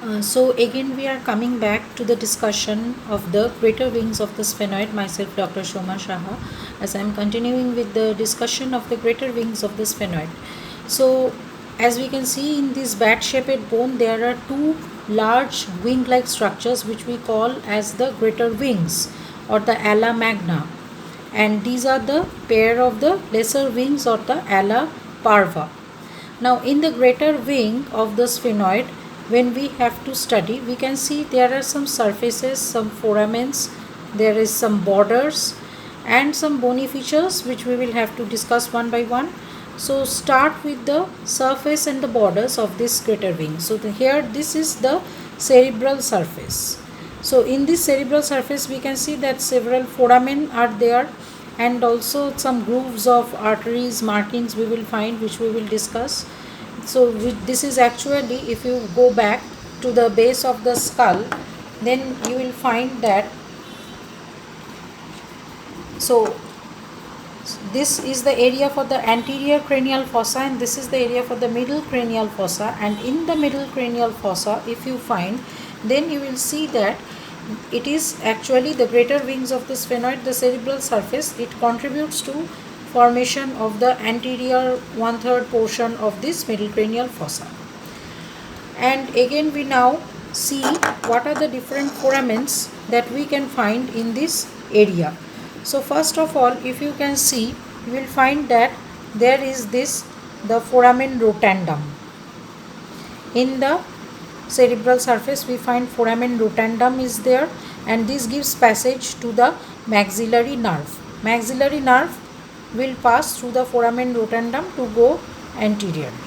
So again we are coming back to the discussion of the greater wings of the sphenoid, myself Dr. Shoma Shaha, as I am continuing with the discussion of the greater wings of the sphenoid. So as we can see in this bat shaped bone, there are two large wing like structures which we call as the greater wings or the ala magna, and these are the pair of the lesser wings or the ala parva. Now, in the greater wing of the sphenoid, when we have to study, we can see there are some surfaces, some foramens, there is some borders, and some bony features which we will have to discuss one by one. So, start with the surface and the borders of this greater wing. So, here this is the cerebral surface. So, in this cerebral surface, we can see that several foramen are there, and also some grooves of arteries markings we will find, which we will discuss. So this is actually, if you go back to the base of the skull, then you will find that, so this is the area for the anterior cranial fossa, and this is the area for the middle cranial fossa, and in the middle cranial fossa, if you find, then you will see that it is actually the greater wings of the sphenoid, the cerebral surface. It contributes to formation of the anterior 1/3 portion of this middle cranial fossa. And again we now see what are the different foramens that we can find in this area. So first of all, if you can see, you will find that there is this, the foramen rotundum. In the cerebral surface we find foramen rotundum is there, and this gives passage to the maxillary nerve. Maxillary nerve will pass through the foramen rotundum to go anteriorly.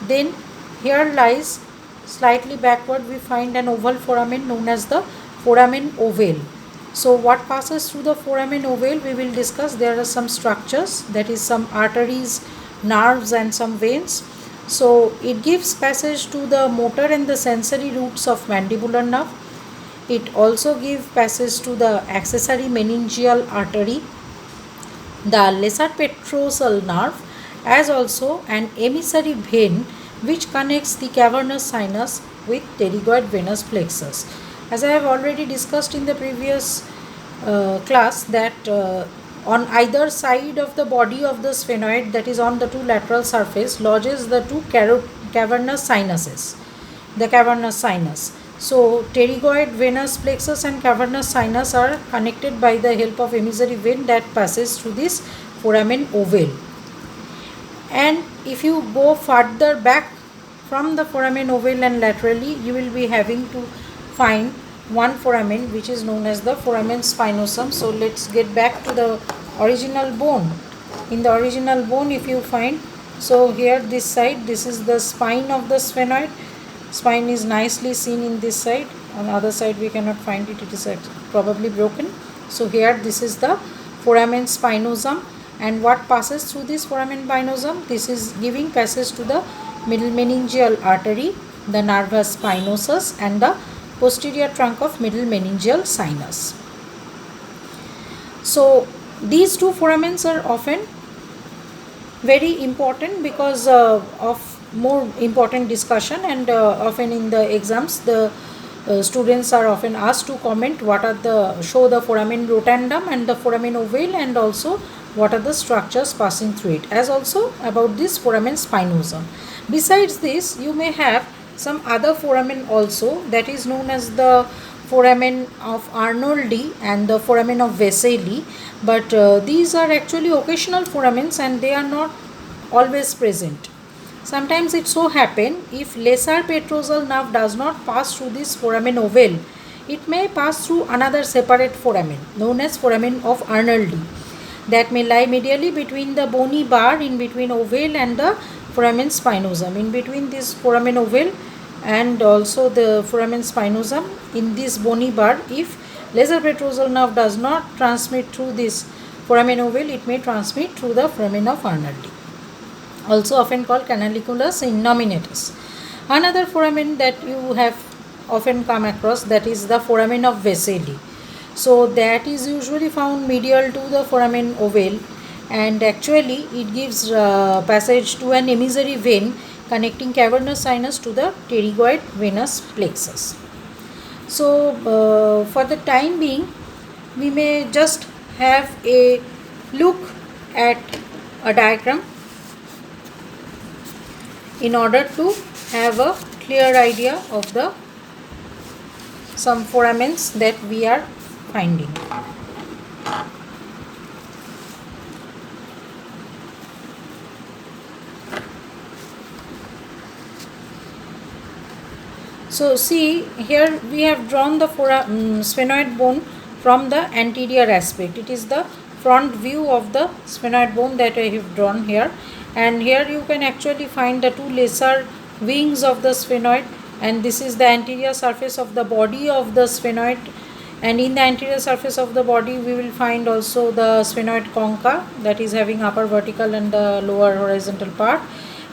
Then here lies slightly backward, we find an oval foramen known as the foramen ovale. So what passes through the foramen ovale we will discuss. There are some structures, that is some arteries, nerves and some veins. So it gives passage to the motor and the sensory roots of mandibular nerve. It also gives passage to the accessory meningeal artery, the lesser petrosal nerve, as also an emissary vein which connects the cavernous sinus with pterygoid venous plexus. As I have already discussed in the previous class, that on either side of the body of the sphenoid, that is on the two lateral surface, lodges the two cavernous sinuses, the cavernous sinus. So pterygoid venous plexus and cavernous sinus are connected by the help of emissary vein that passes through this foramen ovale. And if you go further back from the foramen ovale and laterally, you will be having to find one foramen which is known as the foramen spinosum. So let's get back to the original bone. In the original bone, if you find, so here this side, this is the spine of the sphenoid. Spine is nicely seen in this side. On the other side we cannot find it, it is probably broken. So here this is the foramen spinosum, and what passes through this foramen spinosum, this is giving passage to the middle meningeal artery, the nervus spinosus, and the posterior trunk of middle meningeal sinus. So these two foramens are often very important because of more important discussion, and often in the exams the students are often asked to comment what are the, show the foramen rotundum and the foramen ovale, and also what are the structures passing through it, as also about this foramen spinosum. Besides this, you may have some other foramen also, that is known as the foramen of Arnoldi and the foramen of Vesely, but these are actually occasional foramens and they are not always present. Sometimes it so happen, if lesser petrosal nerve does not pass through this foramen ovale, it may pass through another separate foramen known as foramen of Arnoldi, that may lie medially between the bony bar in between ovale and the foramen spinosum. In between this foramen ovale and also the foramen spinosum, in this bony bar, if lesser petrosal nerve does not transmit through this foramen ovale, it may transmit through the foramen of Arnoldi, also often called canaliculus innominatus. Another foramen that you have often come across, that is the foramen of Vesely. So that is usually found medial to the foramen ovale, and actually it gives passage to an emissary vein connecting cavernous sinus to the pterygoid venous plexus. So for the time being, we may just have a look at a diagram in order to have a clear idea of the some foramens that we are finding. So see, here we have drawn the sphenoid bone from the anterior aspect. It is the front view of the sphenoid bone that I have drawn here, and here you can actually find the two lesser wings of the sphenoid, and this is the anterior surface of the body of the sphenoid, and in the anterior surface of the body we will find also the sphenoid concha, that is having upper vertical and the lower horizontal part,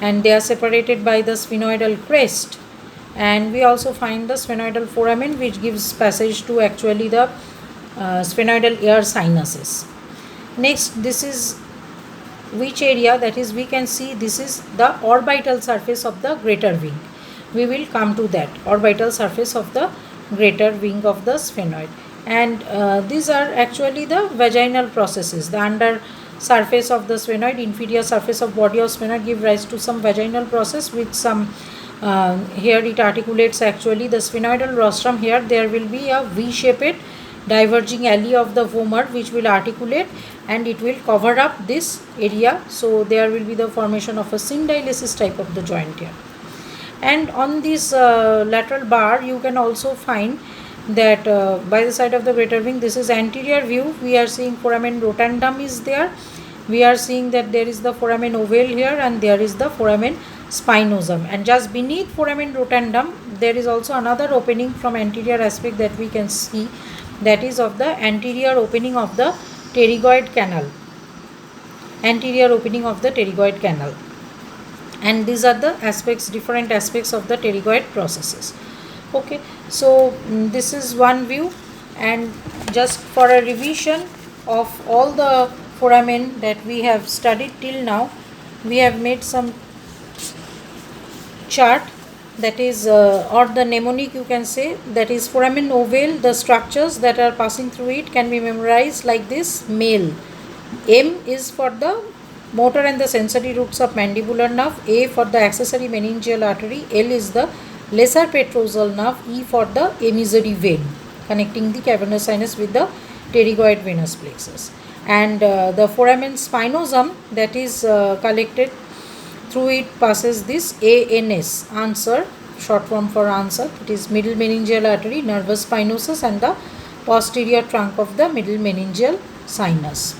and they are separated by the sphenoidal crest. And we also find the sphenoidal foramen, which gives passage to actually the sphenoidal ear sinuses. Next, this is which area, that is we can see this is the orbital surface of the greater wing. We will come to that orbital surface of the greater wing of the sphenoid, and these are actually the vaginal processes. The under surface of the sphenoid, inferior surface of body of sphenoid give rise to some vaginal process with some here it articulates actually the sphenoidal rostrum. Here there will be a V-shaped diverging alley of the vomer which will articulate and it will cover up this area. So there will be the formation of a syndialysis type of the joint here. And on this lateral bar you can also find that by the side of the greater wing, this is anterior view, we are seeing foramen rotundum is there. We are seeing that there is the foramen ovale here and there is the foramen spinosum, and just beneath foramen rotundum there is also another opening from anterior aspect that we can see, that is of the anterior opening of the pterygoid canal, anterior opening of the pterygoid canal, and these are the aspects, different aspects of the pterygoid processes. Okay, so this is one view, and just for a revision of all the foramen that we have studied till now, we have made some chart, that is or the mnemonic you can say, that is foramen ovale, the structures that are passing through it can be memorized like this. Male, M is for the motor and the sensory roots of mandibular nerve, A for the accessory meningeal artery, L is the lesser petrosal nerve, E for the emissary vein connecting the cavernous sinus with the pterygoid venous plexus, and the foramen spinosum, that is collected through it passes this ANS, answer, short form for answer, it is middle meningeal artery, nervus spinosus, and the posterior trunk of the middle meningeal sinus.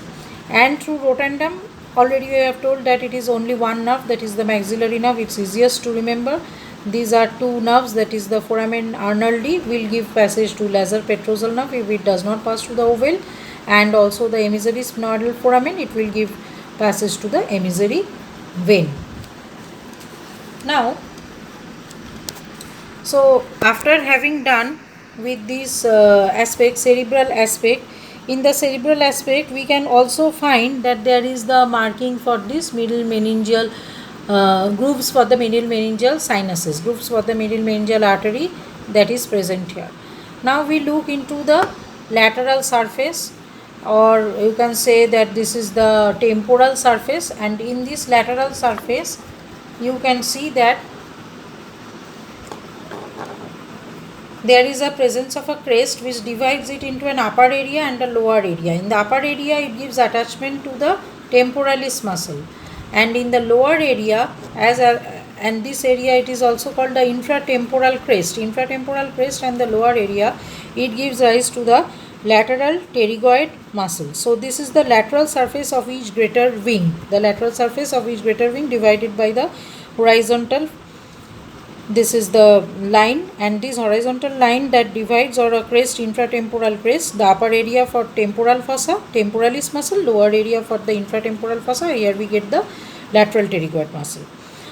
And through rotundum, already we have told that it is only one nerve, that is the maxillary nerve, it's easiest to remember. These are two nerves, that is the foramen Arnoldi will give passage to lesser petrosal nerve if it does not pass to the ovale, and also the emissary sphenoidal foramen, it will give passage to the emissary vein. Now, so after having done with this aspect, cerebral aspect, in the cerebral aspect we can also find that there is the marking for this middle meningeal grooves for the middle meningeal sinuses, grooves for the middle meningeal artery, that is present here. Now we look into the lateral surface, or you can say that this is the temporal surface, and in this lateral surface you can see that there is a presence of a crest which divides it into an upper area and a lower area. In the upper area it gives attachment to the temporalis muscle, and in the lower area and this area it is also called the infratemporal crest. Infratemporal crest and the lower area, it gives rise to the lateral pterygoid muscle. So this is the lateral surface of each greater wing, the lateral surface of each greater wing divided by the horizontal, this is the line, and this horizontal line that divides, or a crest, infratemporal crest, the upper area for temporal fossa, temporalis muscle, lower area for the infratemporal fossa, here we get the lateral pterygoid muscle,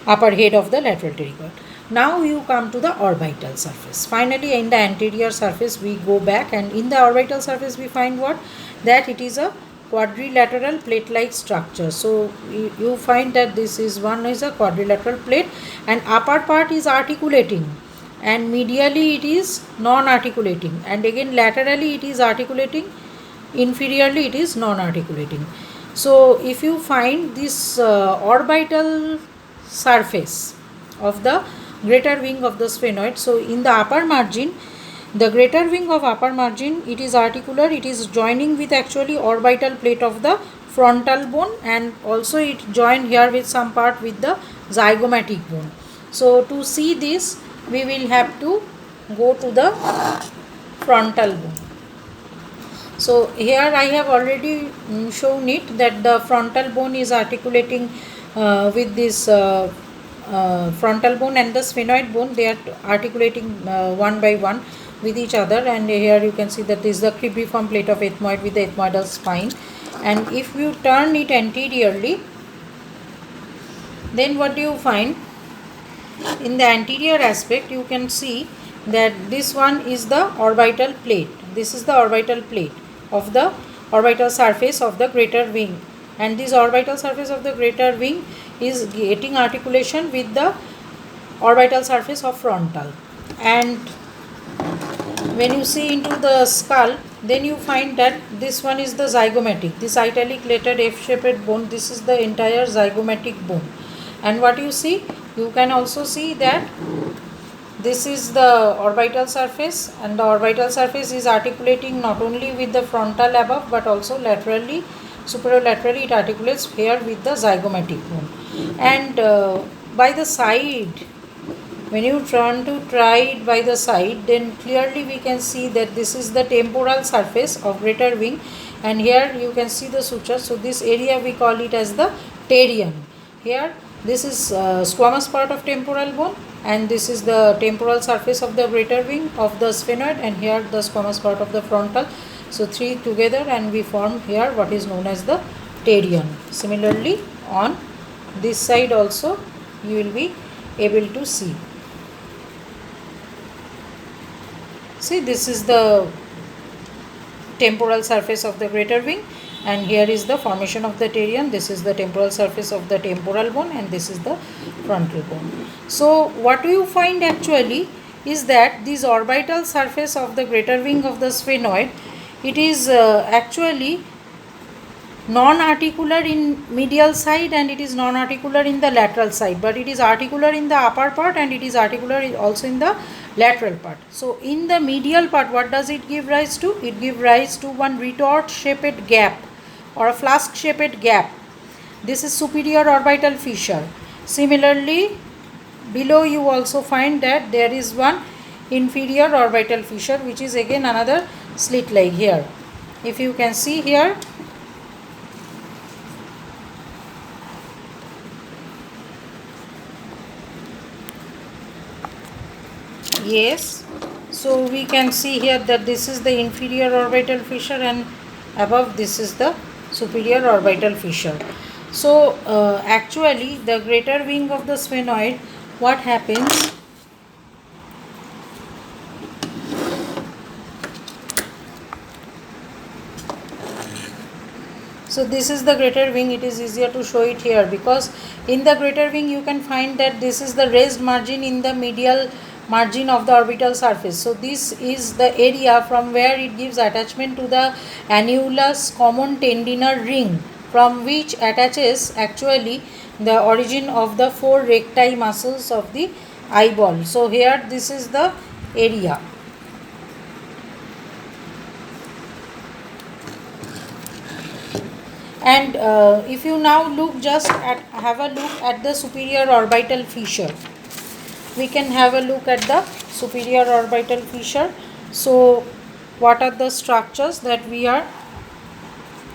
upper head of the lateral pterygoid. Now you come to the orbital surface. Finally in the anterior surface we go back, and in the orbital surface we find what? That it is a quadrilateral plate-like structure. So you find that this is one is a quadrilateral plate, and upper part is articulating, and medially it is non-articulating, and again laterally it is articulating, inferiorly it is non-articulating. So if you find this orbital surface of the greater wing of the sphenoid, so in the upper margin, the greater wing of upper margin, it is articular, it is joining with actually orbital plate of the frontal bone, and also it joined here with some part with the zygomatic bone. So to see this, we will have to go to the frontal bone. So here I have already shown it that the frontal bone is articulating with this frontal bone and the sphenoid bone, they are articulating one by one with each other, and here you can see that this is the cribriform plate of ethmoid with the ethmoidal spine. And if you turn it anteriorly, then what do you find? In the anterior aspect, you can see that this one is the orbital plate. This is the orbital plate of the orbital surface of the greater wing, and this orbital surface of the greater wing is getting articulation with the orbital surface of frontal. And when you see into the skull, then you find that this one is the zygomatic, this italic lettered F-shaped bone, this is the entire zygomatic bone. And what you see, you can also see that this is the orbital surface, and the orbital surface is articulating not only with the frontal above but also laterally, superolaterally it articulates here with the zygomatic bone. And by the side, when you turn to try it by the side, then clearly we can see that this is the temporal surface of greater wing, and here you can see the suture. So this area we call it as the terion. Here this is squamous part of temporal bone, and this is the temporal surface of the greater wing of the sphenoid, and here the squamous part of the frontal. So three together and we form here what is known as the terion. Similarly on this side also you will be able to see. See, this is the temporal surface of the greater wing, and here is the formation of the terion. This is the temporal surface of the temporal bone, and this is the frontal bone. So what you find actually is that this orbital surface of the greater wing of the sphenoid, it is actually non-articular in medial side and it is non-articular in the lateral side, but it is articular in the upper part and it is articular also in the lateral part. So in the medial part, what does it give rise to? It gives rise to one retort shaped gap or a flask shaped gap. This is superior orbital fissure. Similarly, below you also find that there is one inferior orbital fissure, which is again another slit like here. If you can see here, yes, so we can see here that this is the inferior orbital fissure and above this is the superior orbital fissure. So actually the greater wing of the sphenoid, what happens? So this is the greater wing. It is easier to show it here because in the greater wing you can find that this is the raised margin in the medial margin of the orbital surface. So this is the area from where it gives attachment to the annulus common tendinar ring, from which attaches actually the origin of the four recti muscles of the eyeball. So here this is the area. And if you now look just at, have a look at the superior orbital fissure. We can have a look at the superior orbital fissure. So what are the structures that we are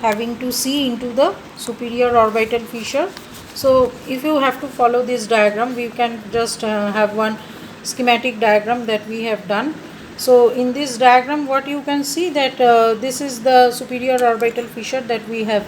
having to see into the superior orbital fissure? So if you have to follow this diagram, we can just have one schematic diagram that we have done. So in this diagram, what you can see that this is the superior orbital fissure that we have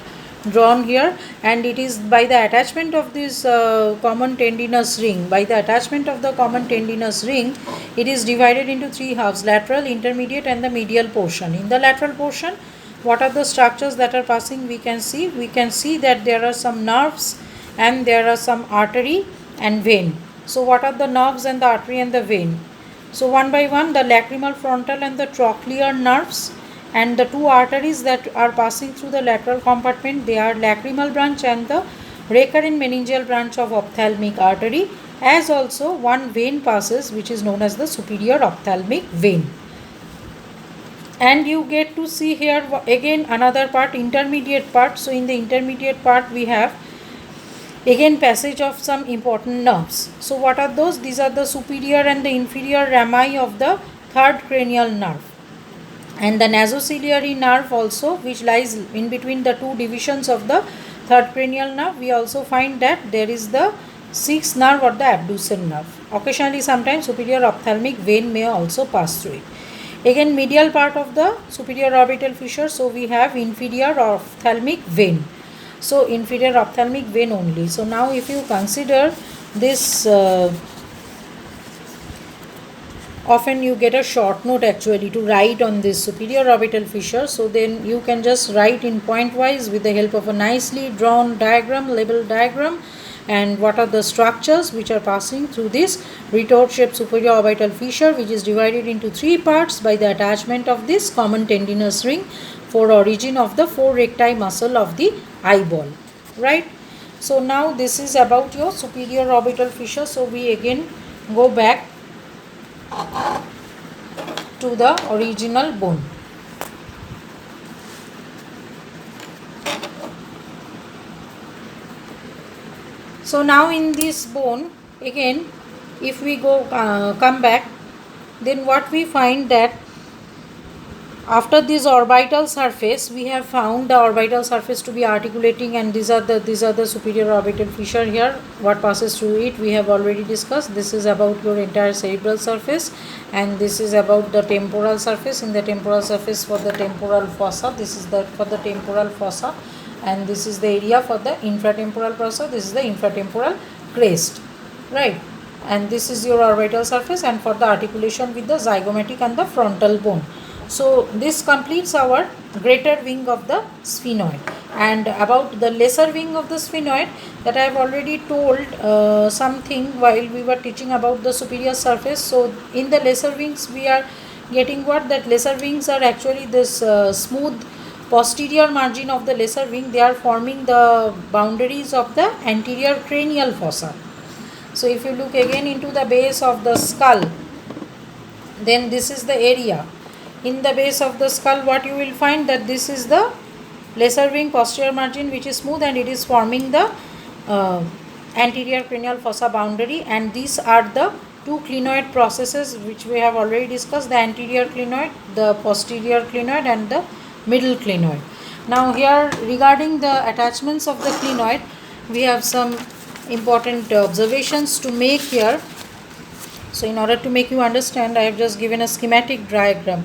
drawn here, and it is by the attachment of this common tendinous ring. By the attachment of the common tendinous ring, it is divided into three halves: lateral, intermediate and the medial portion. In the lateral portion, What are the structures that are passing? We can see that there are some nerves and there are some artery and vein. So what are the nerves and the artery and the vein? So one by one, the lacrimal frontal and the trochlear nerves, and the two arteries that are passing through the lateral compartment, they are lacrimal branch and the recurrent meningeal branch of ophthalmic artery, as also one vein passes which is known as the superior ophthalmic vein. And you get to see here again another part, intermediate part. So in the intermediate part we have again passage of some important nerves. So what are those? These are the superior and the inferior rami of the third cranial nerve, and the nasociliary nerve also, which lies in between the two divisions of the third cranial nerve. We also find that there is the sixth nerve or the abducens nerve. Occasionally sometimes superior ophthalmic vein may also pass through it. Again, medial part of the superior orbital fissure, so we have inferior ophthalmic vein. So inferior ophthalmic vein only. So now if you consider this, often you get a short note actually to write on this superior orbital fissure. So then you can just write in point wise with the help of a nicely drawn diagram, label diagram, and what are the structures which are passing through this retort shaped superior orbital fissure, which is divided into three parts by the attachment of this common tendinous ring for origin of the four recti muscle of the eyeball, right? So now this is about your superior orbital fissure. So we again go back to the original bone. So now in this bone again, if we go come back, then what we find that after this orbital surface, we have found the orbital surface to be articulating, and these are the superior orbital fissure here. What passes through it we have already discussed. This is about your entire cerebral surface, and this is about the temporal surface. In the temporal surface for the temporal fossa, this is the for the temporal fossa, and this is the area for the infratemporal fossa. This is the infratemporal crest, right? And this is your orbital surface, and for the articulation with the zygomatic and the frontal bone. So this completes our greater wing of the sphenoid. And about the lesser wing of the sphenoid, that I have already told something while we were teaching about the superior surface. So in the lesser wings we are getting what, that lesser wings are actually this smooth posterior margin of the lesser wing. They are forming the boundaries of the anterior cranial fossa. So if you look again into the base of the skull, then this is the area. In the base of the skull, what you will find, that this is the lesser wing posterior margin which is smooth, and it is forming the anterior cranial fossa boundary. And these are the two clinoid processes which we have already discussed, the anterior clinoid, the posterior clinoid, and the middle clinoid. Now here regarding the attachments of the clinoid, we have some important observations to make here. So in order to make you understand, I have just given a schematic diagram.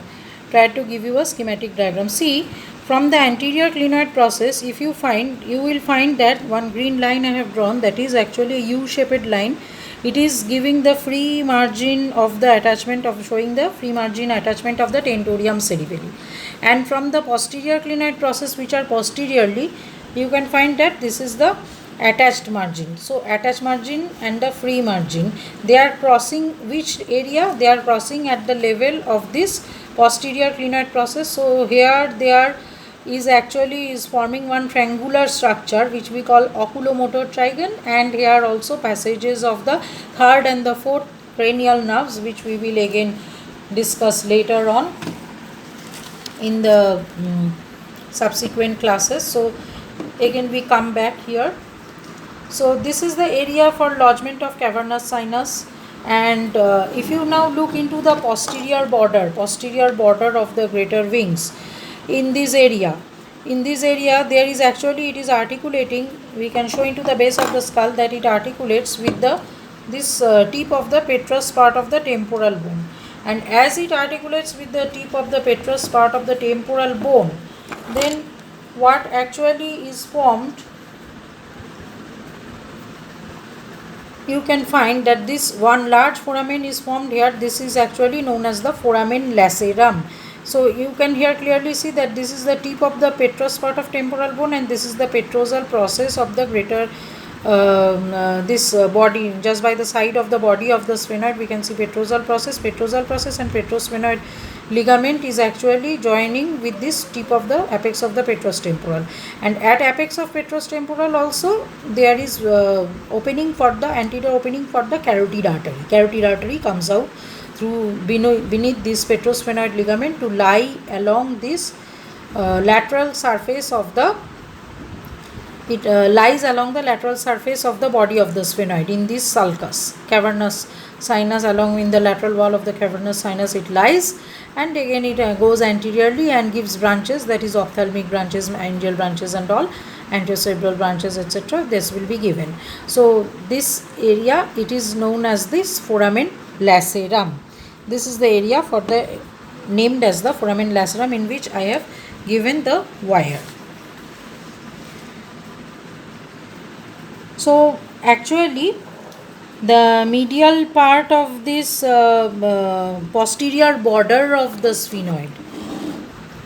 Try to give you a schematic diagram. See, from the anterior clinoid process, if you will find that one green line I have drawn, that is actually a U-shaped line. It is giving the free margin of the attachment of, showing the free margin attachment of the tentorium cerebelli. And from the posterior clinoid process, which are posteriorly, you can find that this is the attached margin. So attached margin and the free margin, they are crossing which area? They are crossing at the level of this posterior clinoid process. So here there is forming one triangular structure which we call oculomotor trigon, and here also passages of the third and the fourth cranial nerves, which we will again discuss later on in the subsequent classes. So again we come back here. So this is the area for lodgement of cavernous sinus. And if you now look into the posterior border of the greater wings, in this area there is actually, it is articulating, we can show into the base of the skull that it articulates with the this tip of the petrous part of the temporal bone. And as it articulates with the tip of the petrous part of the temporal bone, then what actually is formed, you can find that this one large foramen is formed here. This is actually known as the foramen lacerum, So you can here clearly see that this is the tip of the petrous part of temporal bone, and this is the petrosal process of the greater this body. Just by the side of the body of the sphenoid we can see petrosal process. Petrosal process and petrosphenoid ligament is actually joining with this tip of the apex of the petrous temporal, and at apex of petrous temporal also there is opening for the anterior opening for the carotid artery. Carotid artery comes out through beneath this petrosphenoid ligament to lie along this lateral surface of the lies along the lateral surface of the body of the sphenoid in this sulcus cavernous sinus. Along in the lateral wall of the cavernous sinus it lies, and again it goes anteriorly and gives branches, that is ophthalmic branches, meningeal branches and all, anterocerebral branches, etc. This will be given. So this area, it is known as this foramen lacerum. This is the area for the named as the foramen lacerum, in which I have given the wire. So actually the medial part of this posterior border of the sphenoid,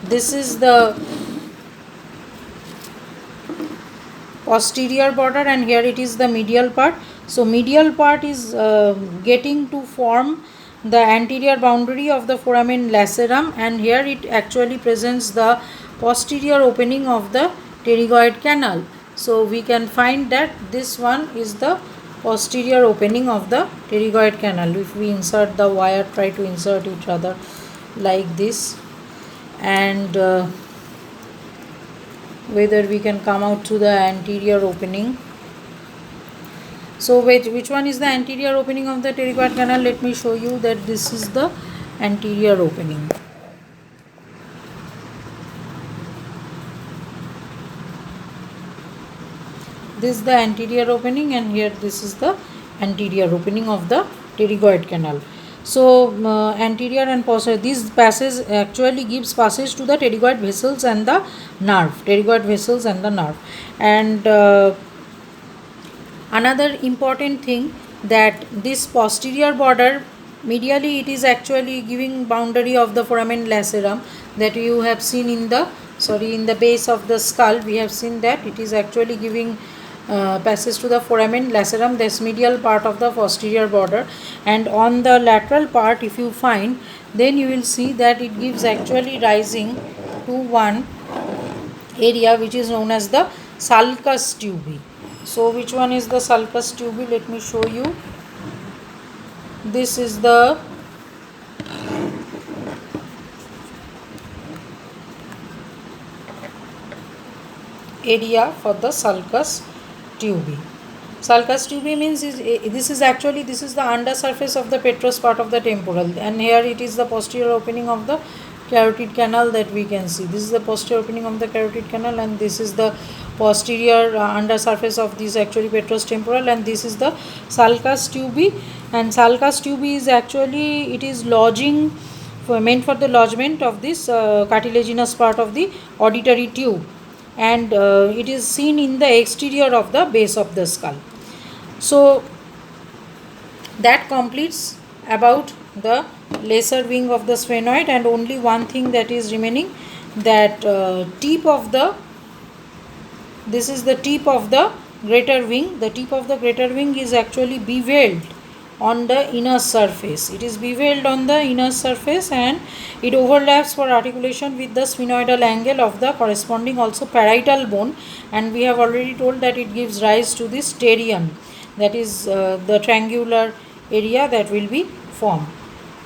this is the posterior border and here it is the medial part. So medial part is getting to form the anterior boundary of the foramen lacerum, and here it actually presents the posterior opening of the pterygoid canal. So we can find that this one is the posterior opening of the pterygoid canal. If we insert the wire, try to insert it rather like this, and whether we can come out to the anterior opening. So which one is the anterior opening of the pterygoid canal? Let me show you that this is the anterior opening. This is the anterior opening, and here this is the anterior opening of the pterygoid canal. So anterior and posterior, this passage actually gives passage to the pterygoid vessels and the nerve, pterygoid vessels and the nerve. And another important thing, that this posterior border medially it is actually giving boundary of the foramen lacerum, that you have seen in the in the base of the skull. We have seen that it is actually giving passage to the foramen lacerum, this medial part of the posterior border. And on the lateral part, if you find, then you will see that it gives actually rising to one area which is known as the sulcus tubi. So which one is the sulcus tubi? Let me show you. This is the area for the sulcus tubi. Sulcus tubi means this is the undersurface of the petrous part of the temporal, and here it is the posterior opening of the carotid canal that we can see. This is the posterior opening of the carotid canal, and this is the posterior undersurface of this actually petrous temporal, and this is the sulcus tubi. And sulcus tubi is actually, it is lodging meant for the lodgement of this cartilaginous part of the auditory tube, and it is seen in the exterior of the base of the skull. So that completes about the lesser wing of the sphenoid, and only one thing that is remaining, that tip of the, this is the tip of the greater wing. The tip of the greater wing is actually beveled on the inner surface. It is beveled on the inner surface, and it overlaps for articulation with the sphenoidal angle of the corresponding also parietal bone, and we have already told that it gives rise to this pterium, that is the triangular area that will be formed.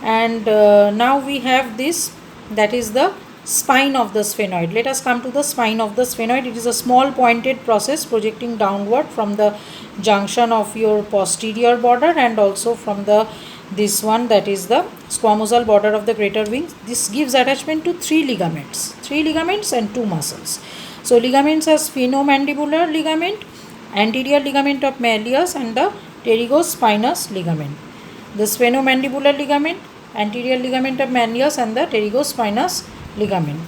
And now we have this, that is the spine of the sphenoid. Let us come to the spine of the sphenoid. It is a small pointed process projecting downward from the junction of your posterior border and also from the this one, that is the squamosal border of the greater wing. This gives attachment to three ligaments and two muscles. So ligaments are sphenomandibular ligament, anterior ligament of malleus, and the pterygospinous ligament. The sphenomandibular ligament, anterior ligament of malleus, and the pterygospinous ligament.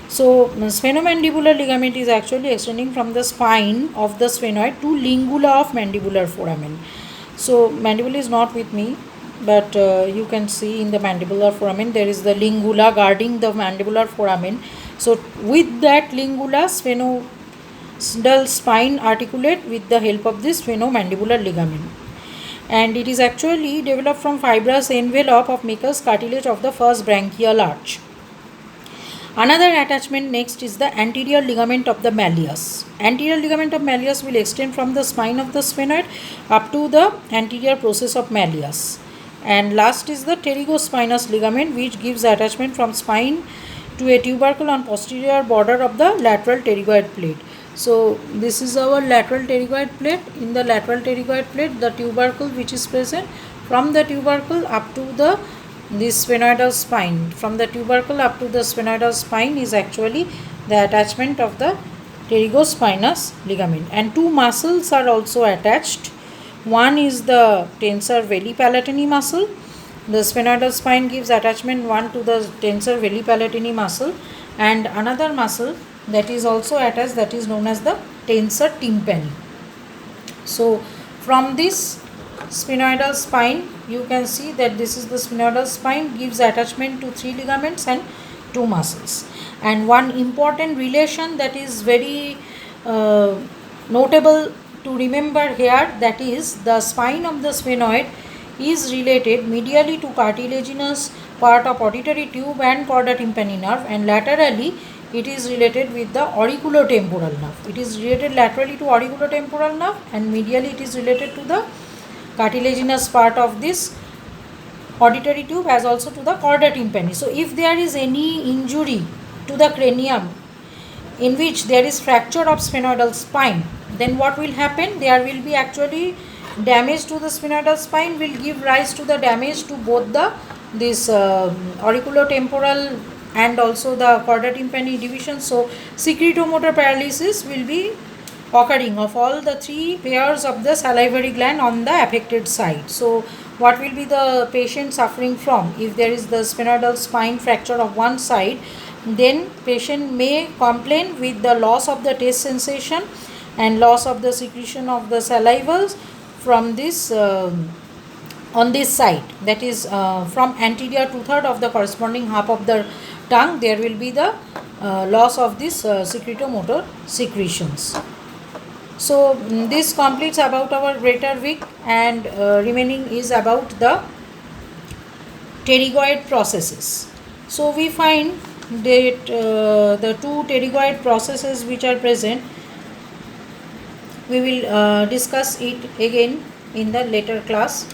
So sphenomandibular ligament is actually extending from the spine of the sphenoid to lingula of mandibular foramen. So mandible is not with me, but you can see in the mandibular foramen there is the lingula guarding the mandibular foramen. So with that lingula, sphenoidal spine articulate with the help of this sphenomandibular ligament, and it is actually developed from fibrous envelope of Meckel's cartilage of the first branchial arch. Another attachment next is the anterior ligament of the malleus. Anterior ligament of malleus will extend from the spine of the sphenoid up to the anterior process of malleus. And last is the pterygospinous ligament, which gives attachment from spine to a tubercle on posterior border of the lateral pterygoid plate. So this is our lateral pterygoid plate. In the lateral pterygoid plate, the tubercle which is present, from the tubercle up to the this sphenoidal spine, from the tubercle up to the sphenoidal spine is actually the attachment of the pterygospinous ligament, and two muscles are also attached. One is the tensor veli palatini muscle. The sphenoidal spine gives attachment one to the tensor veli palatini muscle, and another muscle that is also attached, that is known as the tensor tympani. So from this sphenoidal spine, you can see that this is the sphenoidal spine, gives attachment to three ligaments and two muscles. And one important relation that is very notable to remember here, that is the spine of the sphenoid is related medially to cartilaginous part of auditory tube and chorda tympani nerve, and laterally it is related with the auriculotemporal nerve. It is related laterally to auriculotemporal nerve, and medially it is related to the cartilaginous part of this auditory tube as also to the chorda tympani. So if there is any injury to the cranium in which there is fracture of sphenoidal spine, then what will happen? There will be actually damage to the sphenoidal spine, will give rise to the damage to both the this auriculotemporal and also the chorda tympani division. So secretomotor paralysis will be occurring of all the three pairs of the salivary gland on the affected side. So what will be the patient suffering from? If there is the sphenoidal spine fracture of one side, then patient may complain with the loss of the taste sensation and loss of the secretion of the salivas from this on this side, that is from anterior 2/3 of the corresponding half of the tongue, there will be the loss of this secretomotor secretions. So this completes about our greater week, and remaining is about the pterygoid processes. So we find that the two pterygoid processes which are present, we will discuss it again in the later class.